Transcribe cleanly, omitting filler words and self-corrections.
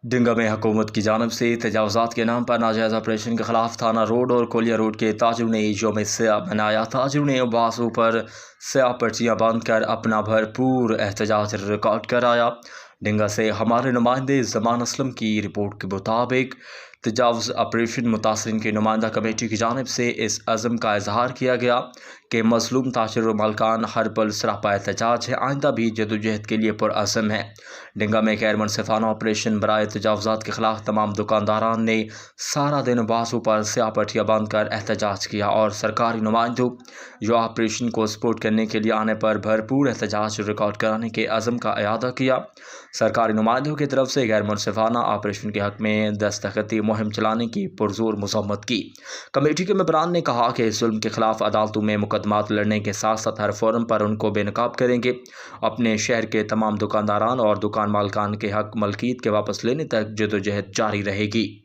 ڈنگا میں حکومت کی جانب سے تجاوزات کے نام پر ناجائز آپریشن کے خلاف تھانہ روڈ اور کولیا روڈ کے تاجروں نے یوم سیاہ منایا۔ تاجروں نے بازو پر سیاہ پرچیاں باندھ کر اپنا بھرپور احتجاج ریکارڈ کرایا۔ ڈنگا سے ہمارے نمائندے زمان اسلم کی رپورٹ کے مطابق تجاوز آپریشن متاثرین کی نمائندہ کمیٹی کی جانب سے اس عزم کا اظہار کیا گیا کہ مظلوم تاجر و مالکان ہر پل سراپا احتجاج ہے، آئندہ بھی جدوجہد کے لیے پرعزم ہے۔ ڈنگا میں غیر منصفانہ آپریشن برائے تجاوزات کے خلاف تمام دکانداران نے سارا دن بازو پر سیاہ پٹیاں باندھ کر احتجاج کیا اور سرکاری نمائندوں جو آپریشن کو سپورٹ کرنے کے لیے آنے پر بھرپور احتجاج ریکارڈ کرانے کے عزم کا اعادہ کیا۔ سرکاری نمائندوں کی طرف سے غیر منصفانہ آپریشن کے حق میں دستخطی مہم چلانے کی پرزور مذمت کی۔ کمیٹی کے ممبران نے کہا کہ اس ظلم کے خلاف عدالتوں میں مقدمات لڑنے کے ساتھ ساتھ ہر فورم پر ان کو بے نقاب کریں گے۔ اپنے شہر کے تمام دکانداران اور دکان مالکان کے حق ملکیت کے واپس لینے تک جدوجہد جاری رہے گی۔